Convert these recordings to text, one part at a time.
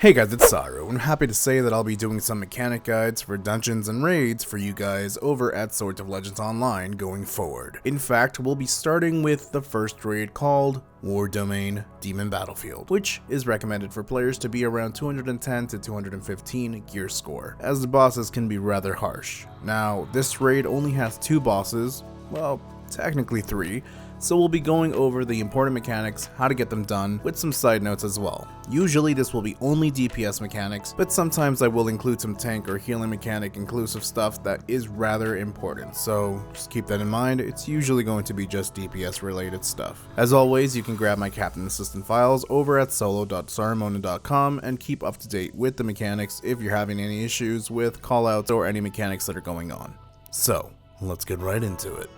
Hey guys, it's Saru, and I'm happy to say that I'll be doing some mechanic guides for dungeons and raids for you guys over at Swords of Legends Online going forward. In fact, we'll be starting with the first raid called War Domain Demon Battlefield, which is recommended for players to be around 210 to 215 gear score, as the bosses can be rather harsh. Now, this raid only has 2 bosses, well, technically 3, so we'll be going over the important mechanics, how to get them done, with some side notes as well. Usually this will be only DPS mechanics, but sometimes I will include some tank or healing mechanic inclusive stuff that is rather important, so just keep that in mind. It's usually going to be just DPS related stuff. As always, you can grab my Captain Assistant files over at solo.sarumonin.com and keep up to date with the mechanics if you're having any issues with callouts or any mechanics that are going on. So, let's get right into it.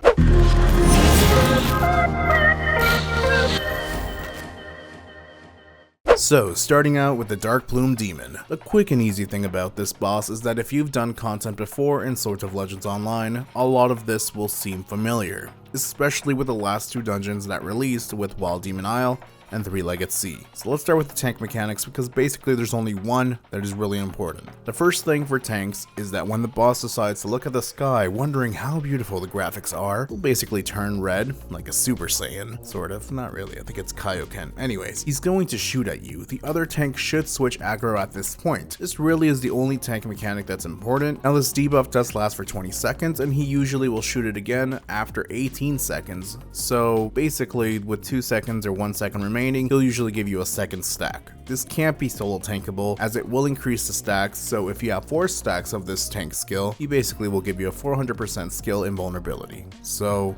So, starting out with the Dark Plume Demon. The quick and easy thing about this boss is that if you've done content before in Swords of Legends Online, a lot of this will seem familiar, especially with the last 2 dungeons that released with Wild Demon Isle and Three-Legged Sea. So let's start with the tank mechanics because basically there's only one that is really important. The first thing for tanks is that when the boss decides to look at the sky wondering how beautiful the graphics are, he'll basically turn red, like a Super Saiyan, sort of, not really, I think it's Kaioken. Anyways, he's going to shoot at you. The other tank should switch aggro at this point. This really is the only tank mechanic that's important. Now this debuff does last for 20 seconds and he usually will shoot it again after 18 seconds. So basically with 2 seconds or 1 second remaining, he'll usually give you a second stack. This can't be solo tankable as it will increase the stacks, so if you have 4 stacks of this tank skill, he basically will give you a 400% skill invulnerability. So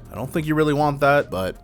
I don't think you really want that, but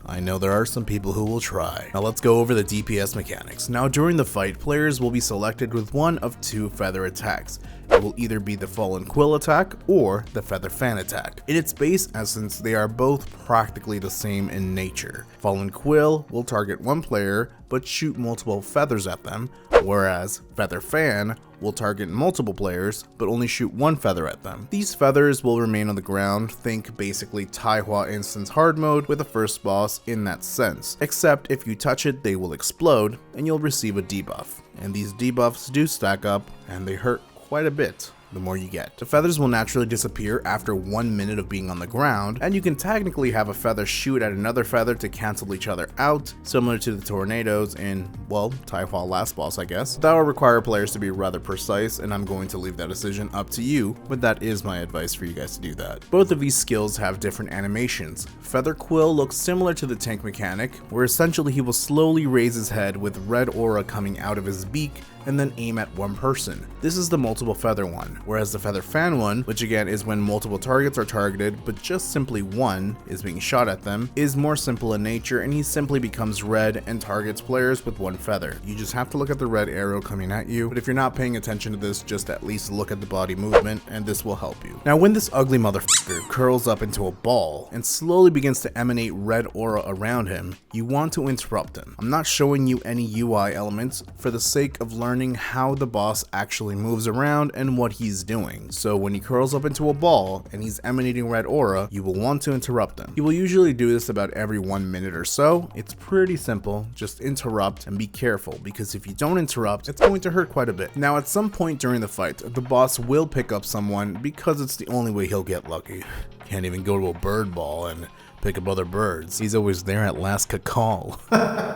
I know there are some people who will try. Now let's go over the DPS mechanics. Now during the fight, players will be selected with one of 2 feather attacks. It will either be the Fallen Quill attack or the Feather Fan attack. In its base essence, they are both practically the same in nature. Fallen Quill will target one player but shoot multiple feathers at them, whereas Feather Fan will target multiple players but only shoot one feather at them. These feathers will remain on the ground, think basically Taihua Instance hard mode with the first boss in that sense, except if you touch it they will explode and you'll receive a debuff. And these debuffs do stack up and they hurt quite a bit the more you get. The feathers will naturally disappear after 1 minute of being on the ground, and you can technically have a feather shoot at another feather to cancel each other out, similar to the tornadoes in, well, Taihua last boss I guess. That will require players to be rather precise, and I'm going to leave that decision up to you, but that is my advice for you guys to do that. Both of these skills have different animations. Feather Quill looks similar to the tank mechanic, where essentially he will slowly raise his head with red aura coming out of his beak and then aim at one person. This is the multiple feather one, whereas the Feather Fan one, which again is when multiple targets are targeted but just simply one is being shot at them, is more simple in nature and he simply becomes red and targets players with one feather. You just have to look at the red arrow coming at you, but if you're not paying attention to this, just at least look at the body movement and this will help you. Now when this ugly motherfucker curls up into a ball and slowly begins to emanate red aura around him, you want to interrupt him. I'm not showing you any UI elements for the sake of learning how the boss actually moves around and what he's doing. So when he curls up into a ball and he's emanating red aura, you will want to interrupt him. He will usually do this about every 1 minute or so. It's pretty simple, just interrupt and be careful because if you don't interrupt, it's going to hurt quite a bit. Now at some point during the fight, the boss will pick up someone because it's the only way he'll get lucky. Can't even go to a bird ball and pick up other birds. He's always there at last call.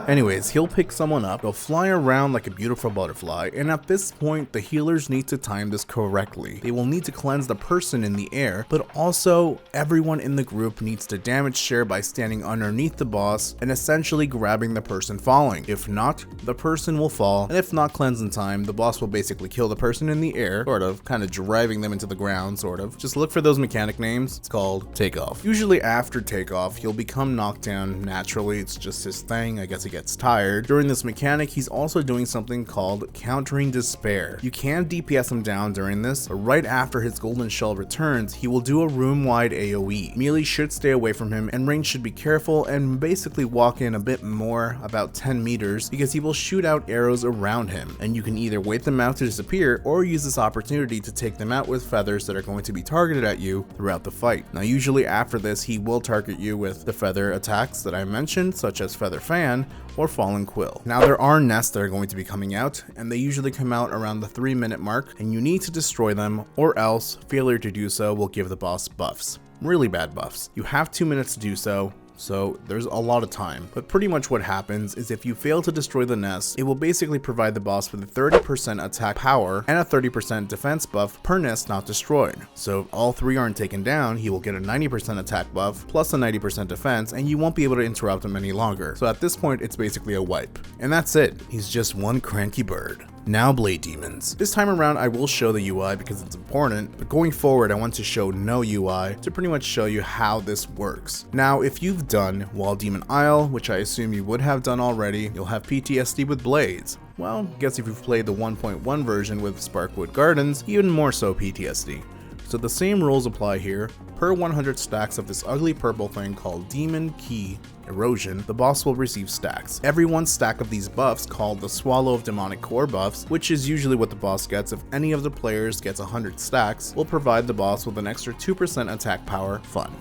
Anyways, he'll pick someone up, they'll fly around like a beautiful butterfly, and at this point, the healers need to time this correctly. They will need to cleanse the person in the air, but also everyone in the group needs to damage share by standing underneath the boss and essentially grabbing the person falling. If not, the person will fall, and if not cleansed in time, the boss will basically kill the person in the air, sort of, kind of driving them into the ground, sort of. Just look for those mechanic names. It's called takeoff. Usually after takeoff, he'll become knocked down naturally. It's just his thing. I guess he gets tired. During this mechanic, he's also doing something called countering despair. You can DPS him down during this, but right after his golden shell returns, he will do a room-wide AoE. Melee should stay away from him, and range should be careful and basically walk in a bit more, about 10 meters, because he will shoot out arrows around him, and you can either wait them out to disappear or use this opportunity to take them out with feathers that are going to be targeted at you throughout the fight. Now usually after this, he will target you with the feather attacks that I mentioned, such as Feather Fan or Fallen Quill. Now there are nests that are going to be coming out, and they usually come out around the 3-minute mark, and you need to destroy them, or else failure to do so will give the boss buffs. Really bad buffs. You have 2 minutes to do so. So there's a lot of time, but pretty much what happens is if you fail to destroy the nest, it will basically provide the boss with a 30% attack power and a 30% defense buff per nest not destroyed. So if all 3 aren't taken down, he will get a 90% attack buff plus a 90% defense, and you won't be able to interrupt him any longer. So at this point, it's basically a wipe. And that's it. He's just one cranky bird. Now Blade Demons. This time around I will show the UI because it's important, but going forward I want to show no UI to pretty much show you how this works. Now if you've done Wall Demon Isle, which I assume you would have done already, you'll have PTSD with blades. Well, guess if you've played the 1.1 version with Sparkwood Gardens, even more so PTSD. So the same rules apply here. Per 100 stacks of this ugly purple thing called Demonic Qi Erosion, the boss will receive stacks. Every 1 stack of these buffs, called the Swallow of Demonic Core buffs, which is usually what the boss gets if any of the players gets 100 stacks, will provide the boss with an extra 2% attack power. Fun.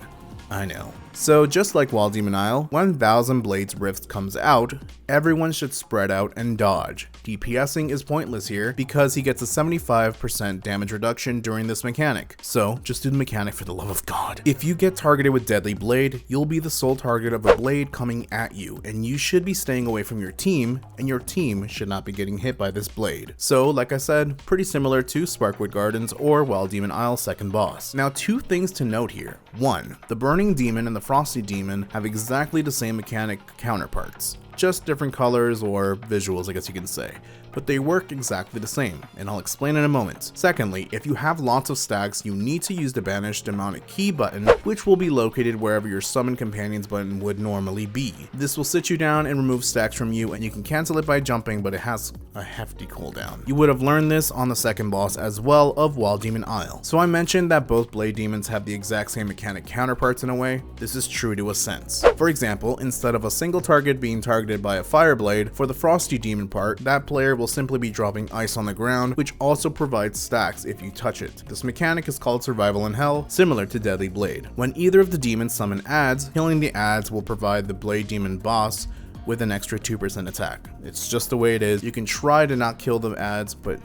I know. So just like Wall Demon Isle, when 1000 Blades Rift comes out, everyone should spread out and dodge. DPSing is pointless here because he gets a 75% damage reduction during this mechanic. So just do the mechanic for the love of God. If you get targeted with Deadly Blade, you'll be the sole target of a blade coming at you, and you should be staying away from your team, and your team should not be getting hit by this blade. So like I said, pretty similar to Sparkwood Gardens or Wall Demon Isle's second boss. Now 2 things to note here. 1, the Burning Demon and the Frosty Demon have exactly the same mechanic counterparts, just different colors or visuals, I guess you can say, but they work exactly the same, and I'll explain in a moment. Secondly, if you have lots of stacks, you need to use the Banish Demonic Qi button, which will be located wherever your Summon Companions button would normally be. This will sit you down and remove stacks from you, and you can cancel it by jumping, but it has a hefty cooldown. You would have learned this on the second boss as well of Wall Demon Isle. So I mentioned that both Blade Demons have the exact same mechanic counterparts in a way. This is true to a sense. For example, instead of a single target being targeted by a Fire Blade, for the Frosty Demon part, that player will simply be dropping ice on the ground, which also provides stacks if you touch it. This mechanic is called Survival in Hell, similar to Deadly Blade. When either of the demons summon adds, killing the adds will provide the Blade Demon boss with an extra 2% attack. It's just the way it is. You can try to not kill the adds, but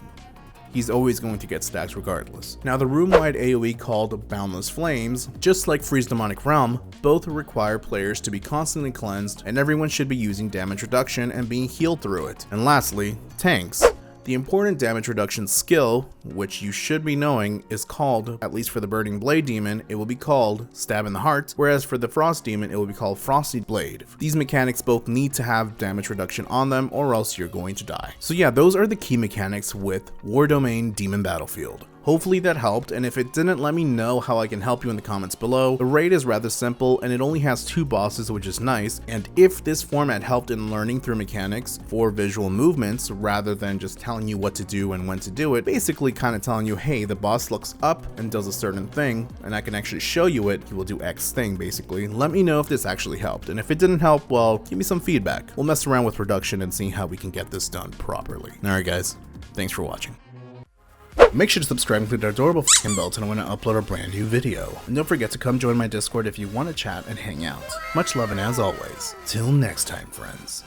he's always going to get stacks regardless. Now the room-wide AoE called Boundless Flames, just like Freeze Demonic Realm, both require players to be constantly cleansed, and everyone should be using damage reduction and being healed through it. And lastly, tanks. The important damage reduction skill, which you should be knowing, is called, at least for the Burning Blade Demon, it will be called Stab in the Heart, whereas for the Frost Demon, it will be called Frosty Blade. These mechanics both need to have damage reduction on them, or else you're going to die. So yeah, those are the key mechanics with War Domain Demon Battlefield. Hopefully that helped, and if it didn't, let me know how I can help you in the comments below. The raid is rather simple, and it only has 2 bosses, which is nice, and if this format helped in learning through mechanics for visual movements, rather than just telling you what to do and when to do it, basically kind of telling you, hey, the boss looks up and does a certain thing, and I can actually show you it, he will do X thing, basically. Let me know if this actually helped, and if it didn't help, well, give me some feedback. We'll mess around with reduction and see how we can get this done properly. Alright guys, thanks for watching. Make sure to subscribe and click that adorable fucking bell to know when I upload a brand new video. And don't forget to come join my Discord if you want to chat and hang out. Much love, and as always, till next time, friends.